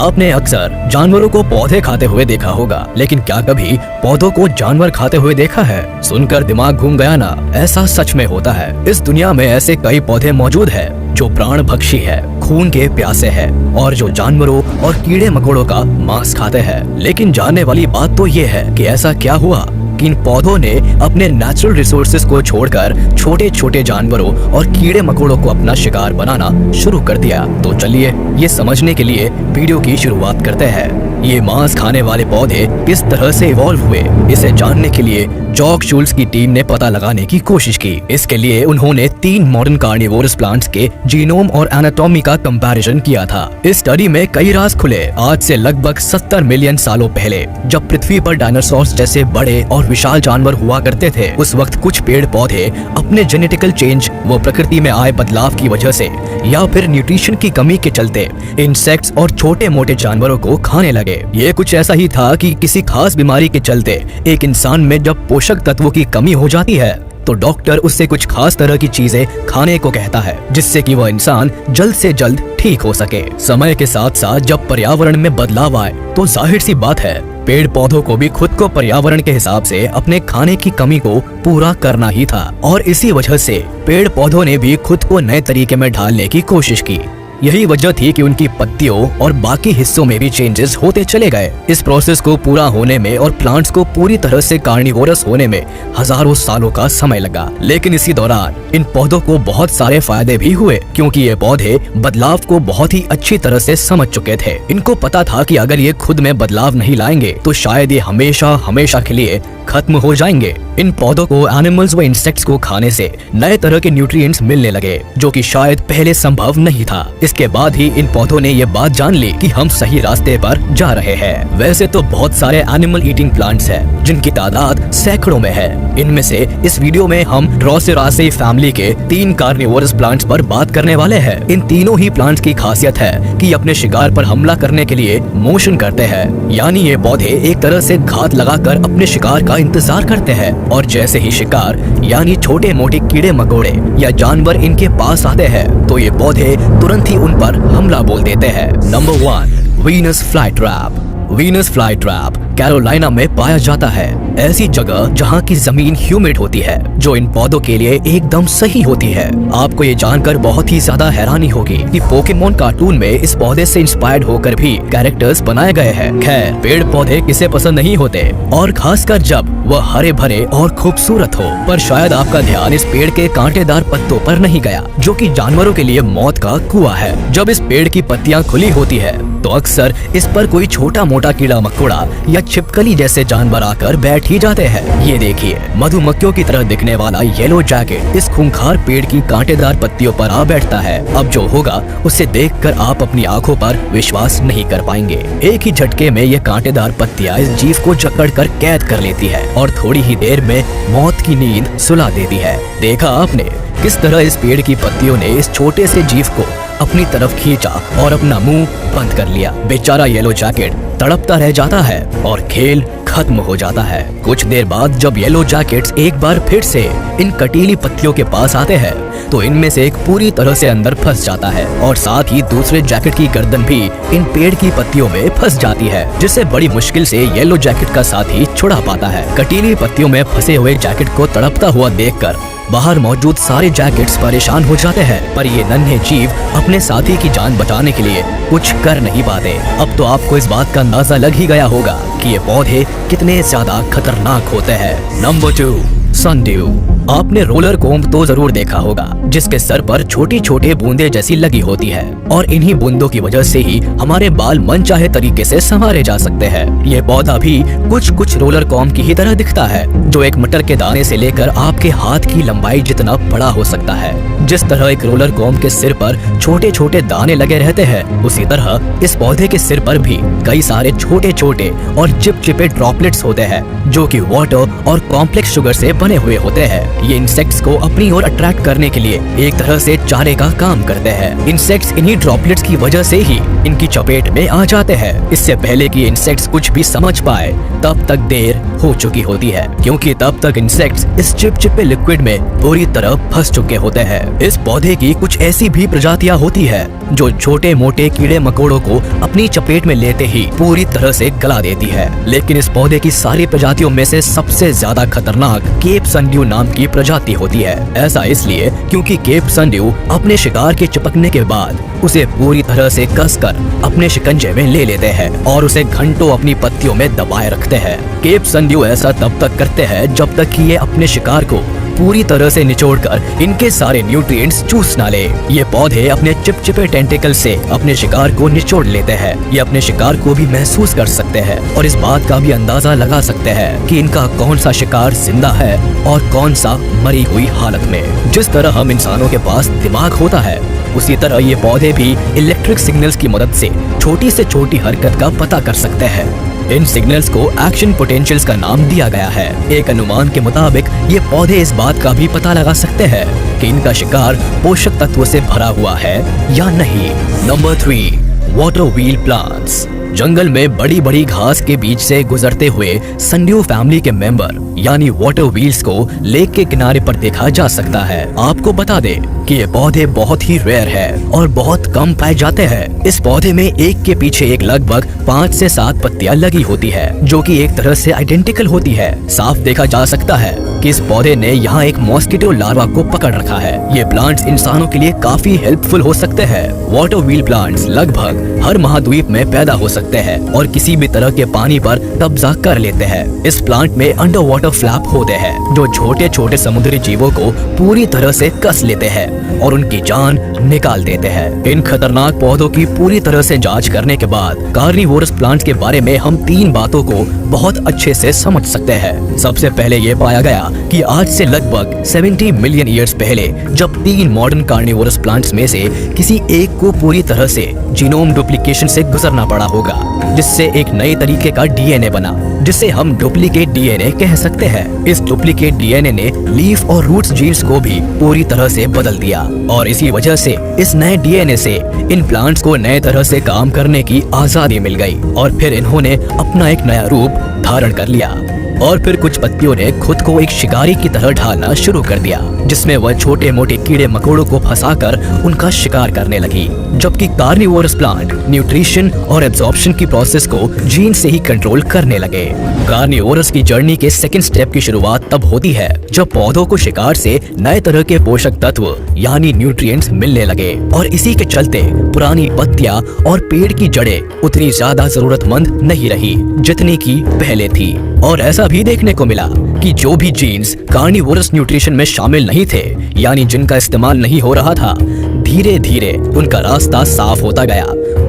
आपने अक्सर जानवरों को पौधे खाते हुए देखा होगा, लेकिन क्या कभी पौधों को जानवर खाते हुए देखा है? सुनकर दिमाग घूम गया ना? ऐसा सच में होता है। इस दुनिया में ऐसे कई पौधे मौजूद हैं जो प्राण भक्षी है, खून के प्यासे है और जो जानवरों और कीड़े मकोड़ों का मांस खाते हैं। लेकिन जानने वाली बात तो ये है कि ऐसा क्या हुआ कि इन पौधों ने अपने नेचुरल रिसोर्सेज को छोड़कर छोटे छोटे जानवरों और कीड़े मकोड़ों को अपना शिकार बनाना शुरू कर दिया। तो चलिए ये समझने के लिए वीडियो की शुरुआत करते हैं। ये मांस खाने वाले पौधे किस तरह से इवॉल्व हुए, इसे जानने के लिए जॉक शूल्स की टीम ने पता लगाने की कोशिश की। इसके लिए उन्होंने 3 मॉडर्न कार्निवोरस प्लांट्स के जीनोम और एनाटॉमी का कंपैरिजन किया था। इस स्टडी में कई राज खुले। आज से लगभग 70 मिलियन सालों पहले जब पृथ्वी पर डायनासोर्स जैसे बड़े और विशाल जानवर हुआ करते थे, उस वक्त कुछ पेड़ पौधे अपने जेनेटिकल चेंज व प्रकृति में आए बदलाव की वजह से या फिर न्यूट्रिशन की कमी के चलते इंसेक्ट्स और छोटे मोटे जानवरों को खाने लगे। ये कुछ ऐसा ही था कि किसी खास बीमारी के चलते एक इंसान में जब पोषक तत्वों की कमी हो जाती है तो डॉक्टर उससे कुछ खास तरह की चीजें खाने को कहता है, जिससे कि वह इंसान जल्द से जल्द ठीक हो सके। समय के साथ साथ जब पर्यावरण में बदलाव आए तो जाहिर सी बात है पेड़ पौधों को भी खुद को पर्यावरण के हिसाब से अपने खाने की कमी को पूरा करना ही था और इसी वजह से पेड़ पौधों ने भी खुद को नए तरीके में ढालने की कोशिश की। यही वजह थी कि उनकी पत्तियों और बाकी हिस्सों में भी चेंजेस होते चले गए। इस प्रोसेस को पूरा होने में और प्लांट्स को पूरी तरह से कार्निवोरस होने में हजारों सालों का समय लगा। लेकिन इसी दौरान इन पौधों को बहुत सारे फायदे भी हुए, क्योंकि ये पौधे बदलाव को बहुत ही अच्छी तरह से समझ चुके थे। इनको पता था कि अगर ये खुद में बदलाव नहीं लाएंगे तो शायद ये हमेशा हमेशा के लिए खत्म हो जाएंगे। इन पौधों को एनिमल्स व इंसेक्ट्स को खाने से नए तरह के न्यूट्रिएंट्स मिलने लगे, जो कि शायद पहले संभव नहीं था। इसके बाद ही इन पौधों ने ये बात जान ली कि हम सही रास्ते पर जा रहे हैं। वैसे तो बहुत सारे एनिमल ईटिंग प्लांट्स हैं, जिनकी तादाद सैकड़ों में है। इनमें से इस वीडियो में हम ड्रोसेरासी फैमिली के 3 कार्निवोरस प्लांट्स पर बात करने वाले हैं। इन तीनों ही प्लांट्स की खासियत है कि अपने शिकार पर हमला करने के लिए मोशन करते हैं, यानी ये पौधे एक तरह से घात लगाकर अपने शिकार का इंतजार करते हैं और जैसे ही शिकार यानी छोटे मोटे कीड़े मकोड़े या जानवर इनके पास आते हैं तो ये पौधे तुरंत ही उन पर हमला बोल देते हैं। Number 1, Venus fly trap. Venus fly trap Carolina में पाया जाता है, ऐसी जगह जहाँ की जमीन ह्यूमिड होती है, जो इन पौधों के लिए एकदम सही होती है। आपको ये जानकर बहुत ही ज्यादा हैरानी होगी कि पोकेमोन कार्टून में इस पौधे से इंस्पायर्ड होकर भी कैरेक्टर्स बनाए गए हैं। खैर, पेड़ पौधे किसे पसंद नहीं होते, और खासकर जब वह हरे भरे और खूबसूरत हो। पर शायद आपका ध्यान इस पेड़ के कांटेदार पत्तों पर नहीं गया, जो कि जानवरों के लिए मौत का कुआं है। जब इस पेड़ की पत्तियां खुली होती है तो अक्सर इस पर कोई छोटा मोटा कीड़ा मकोड़ा या छिपकली जैसे जानवर आकर बैठ ही जाते हैं। ये देखिए, मधुमक्खियों की तरह दिखने वाला येलो जैकेट इस खूंखार पेड़ की कांटेदार पत्तियों पर आ बैठता है। अब जो होगा उसे देखकर आप अपनी आंखों पर विश्वास नहीं कर पाएंगे। एक ही झटके में ये कांटेदार पत्तियां इस जीव को जकड़ कर कैद कर लेती है और थोड़ी ही देर में मौत की नींद सुला देती है। देखा आपने किस तरह इस पेड़ की पत्तियों ने इस छोटे से जीव को अपनी तरफ खींचा और अपना मुंह बंद कर लिया। बेचारा येलो जैकेट तड़पता रह जाता है और खेल खत्म हो जाता है। कुछ देर बाद जब येलो जैकेट्स एक बार फिर से इन कटीली पत्तियों के पास आते हैं तो इनमें से एक पूरी तरह से अंदर फंस जाता है और साथ ही दूसरे जैकेट की गर्दन भी इन पेड़ की पत्तियों में फंस जाती है, जिससे बड़ी मुश्किल से येलो जैकेट का साथी छुड़ा पाता है। कटीली पत्तियों में फंसे हुए जैकेट को तड़पता हुआ देखकर बाहर मौजूद सारे जैकेट्स परेशान हो जाते हैं, पर ये नन्हे जीव अपने साथी की जान बचाने के लिए कुछ कर नहीं पाते। अब तो आपको इस बात का अंदाजा लग ही गया होगा कि ये पौधे कितने ज्यादा खतरनाक होते हैं। Number 2, sundew. आपने रोलर कोम्ब तो जरूर देखा होगा, जिसके सर पर छोटी छोटी बूंदे जैसी लगी होती है और इन्हीं बूंदों की वजह से ही हमारे बाल मनचाहे तरीके से संवारे जा सकते हैं। ये पौधा भी कुछ रोलर कोम्ब की ही तरह दिखता है, जो एक मटर के दाने से लेकर आपके हाथ की लंबाई जितना बड़ा हो सकता है। जिस तरह एक रोलर कोम्ब के सिर पर छोटे छोटे दाने लगे रहते हैं, उसी तरह इस पौधे के सिर पर भी कई सारे छोटे छोटे और चिपचिपे ड्रॉपलेट्स होते हैं, जो कि वाटर और कॉम्प्लेक्स शुगर से बने हुए होते हैं। ये इंसेक्ट्स को अपनी ओर अट्रैक्ट करने के लिए एक तरह से चारे का काम करते हैं। इंसेक्ट्स इन्हीं ड्रॉपलेट्स की वजह से ही इनकी चपेट में आ जाते हैं। इससे पहले कि इंसेक्ट्स कुछ भी समझ पाए तब तक देर हो चुकी होती है, क्योंकि तब तक इंसेक्ट्स इस चिपचिपे लिक्विड में पूरी तरह फंस चुके होते हैं। इस पौधे की कुछ ऐसी भी प्रजातियां होती है जो छोटे मोटे कीड़े मकोड़ों को अपनी चपेट में लेते ही पूरी तरह से गला देती है। लेकिन इस पौधे की सारी प्रजातियों में से सबसे ज्यादा खतरनाक केप सनड्यू नाम की प्रजाति होती है। ऐसा इसलिए क्योंकि केप सनड्यू अपने शिकार के चिपकने के बाद उसे पूरी तरह से कसकर अपने शिकंजे में ले लेते हैं और उसे घंटों अपनी पत्तियों में दबाए रखते हैं। केप सनड्यू ऐसा तब तक करते हैं जब तक कि ये अपने शिकार को पूरी तरह से निचोड़कर इनके सारे न्यूट्रिएंट्स चूस ना ले। ये पौधे अपने चिपचिपे टेंटिकल से अपने शिकार को निचोड़ लेते हैं। ये अपने शिकार को भी महसूस कर सकते हैं और इस बात का भी अंदाजा लगा सकते हैं कि इनका कौन सा शिकार जिंदा है और कौन सा मरी हुई हालत में। जिस तरह हम इंसानों के पास दिमाग होता है, उसी तरह ये पौधे भी इलेक्ट्रिक सिग्नल्स की मदद से छोटी से छोटी हरकत का पता कर सकते हैं। इन सिग्नल्स को एक्शन पोटेंशियल्स का नाम दिया गया है। एक अनुमान के मुताबिक ये पौधे इस बात का भी पता लगा सकते हैं कि इनका शिकार पोषक तत्वों से भरा हुआ है या नहीं। Number 3, water wheel plants. जंगल में बड़ी बड़ी घास के बीच से गुजरते हुए सनड्यू फैमिली के मेंबर यानी वाटर व्हील्स को लेक के किनारे पर देखा जा सकता है। आपको बता दें कि ये पौधे बहुत ही रेयर है और बहुत कम पाए जाते हैं। इस पौधे में एक के पीछे एक लगभग 5 से 7 पत्तियां लगी होती है जो कि एक तरह से आइडेंटिकल होती है। साफ देखा जा सकता है कि इस पौधे ने यहाँ एक मॉस्किटो लार्वा को पकड़ रखा है। ये प्लांट्स इंसानों के लिए काफी हेल्पफुल हो सकते हैं। वाटर व्हील प्लांट्स लगभग हर महाद्वीप में पैदा हो सकते हैं और किसी भी तरह के पानी पर कब्जा कर लेते हैं। इस प्लांट में अंडर वाटर फ्लैप होते हैं जो छोटे छोटे समुद्री जीवों को पूरी तरह से कस लेते हैं और उनकी जान निकाल देते हैं। इन खतरनाक पौधों की पूरी तरह से जांच करने के बाद कार्निवोरस प्लांट्स के बारे में हम 3 बातों को बहुत अच्छे से समझ सकते हैं। सबसे पहले ये पाया गया कि आज से लगभग 70 मिलियन ईयर्स पहले जब 3 मॉडर्न कार्निवोरस प्लांट्स में से किसी एक को पूरी तरह से जीनोम डुप्लीकेशन से गुजरना पड़ा होगा, जिससे एक नए तरीके का डीएनए बना जिसे हम डुप्लीकेट डीएनए कह सकते हैं। इस डुप्लीकेट डीएनए ने लीफ और रूट्स जीन्स को भी पूरी तरह से बदल दिया और इसी वजह से इस नए डीएनए से इन प्लांट्स को नए तरह से काम करने की आजादी मिल गई और फिर इन्होंने अपना एक नया रूप धारण कर लिया। और फिर कुछ पत्तियों ने खुद को एक शिकारी की तरह ढालना शुरू कर दिया, जिसमें वह छोटे मोटे कीड़े मकोड़ों को फंसाकर उनका शिकार करने लगी। जबकि कार्निवोरस प्लांट न्यूट्रिशन और एब्जॉर्प्शन की प्रोसेस को जीन से ही कंट्रोल करने लगे। कार्निवोरस की जर्नी के सेकंड स्टेप की शुरुआत तब होती है जब पौधों को शिकार से नए तरह के पोषक तत्व यानी न्यूट्रिएंट्स मिलने लगे और इसी के चलते पुरानी पत्तियां और पेड़ की जड़ें उतनी ज्यादा जरूरतमंद नहीं रही जितनी की पहले थी। और ऐसा भी देखने को मिला कि जो भी जीन्स कार्निवोरस न्यूट्रिशन में शामिल नहीं थे यानी जिनका इस्तेमाल नहीं हो रहा था, धीरे धीरे उनका रास्ता साफ होता गया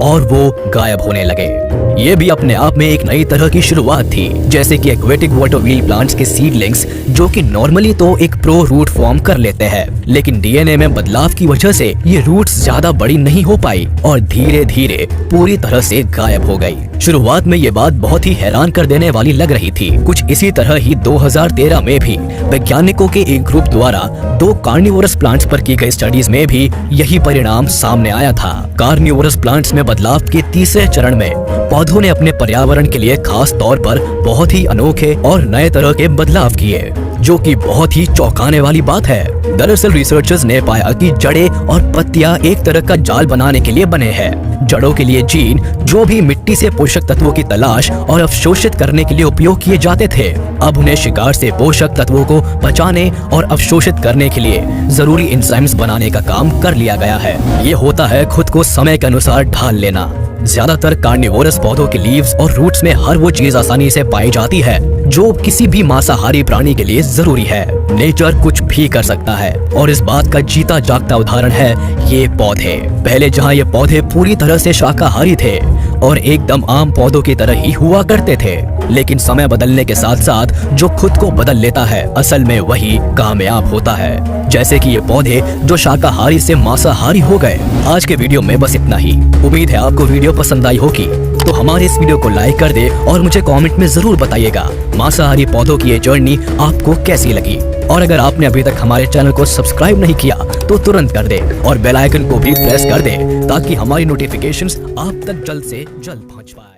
और वो गायब होने लगे। ये भी अपने आप में एक नई तरह की शुरुआत थी, जैसे कि एक्वेटिक वाटर व्हील प्लांट्स के सीडलिंग्स जो कि नॉर्मली तो एक प्रो रूट फॉर्म कर लेते हैं, लेकिन डीएनए में बदलाव की वजह से ये रूट्स ज्यादा बड़ी नहीं हो पाई और धीरे धीरे पूरी तरह से गायब हो गई। शुरुआत में ये बात बहुत ही हैरान कर देने वाली लग रही थी। कुछ इसी तरह ही 2013 में भी वैज्ञानिकों के एक ग्रुप द्वारा 2 कार्निवोरस प्लांट्स पर की गई स्टडीज में भी यही परिणाम सामने आया था। कार्निवोरस प्लांट्स में बदलाव के तीसरे चरण में पौधों ने अपने पर्यावरण के लिए खास तौर पर बहुत ही अनोखे और नए तरह के बदलाव किए, जो कि बहुत ही चौंकाने वाली बात है। दरअसल रिसर्चर्स ने पाया कि जड़ें और पत्तियां एक तरह का जाल बनाने के लिए बने हैं। जड़ों के लिए जीन जो भी मिट्टी से पोषक तत्वों की तलाश और अवशोषित करने के लिए उपयोग किए जाते थे, अब उन्हें शिकार से पोषक तत्वों को बचाने और अवशोषित करने के लिए जरूरी एंजाइम्स बनाने का काम कर लिया गया है। ये होता है खुद को समय के अनुसार ढाल लेना। ज्यादातर कार्निवोरस पौधों के लीव्स और रूट्स में हर वो चीज आसानी से पाई जाती है जो किसी भी मांसाहारी प्राणी के लिए जरूरी है। नेचर कुछ भी कर सकता है और इस बात का जीता जागता उदाहरण है ये पौधे। पहले जहाँ ये पौधे पूरी तरह से शाकाहारी थे और एकदम आम पौधों की तरह ही हुआ करते थे, लेकिन समय बदलने के साथ साथ जो खुद को बदल लेता है असल में वही कामयाब होता है। जैसे कि ये पौधे जो शाकाहारी से मांसाहारी हो गए। आज के वीडियो में बस इतना ही। उम्मीद है आपको वीडियो पसंद आई होगी, तो हमारे इस वीडियो को लाइक कर दे और मुझे कमेंट में जरूर बताइएगा मांसाहारी पौधों की ये जर्नी आपको कैसी लगी। और अगर आपने अभी तक हमारे चैनल को सब्सक्राइब नहीं किया तो तुरंत कर दे और बेल आइकन को भी प्रेस कर दे ताकि हमारी नोटिफिकेशंस आप तक जल्द से जल्द पहुंच पाए।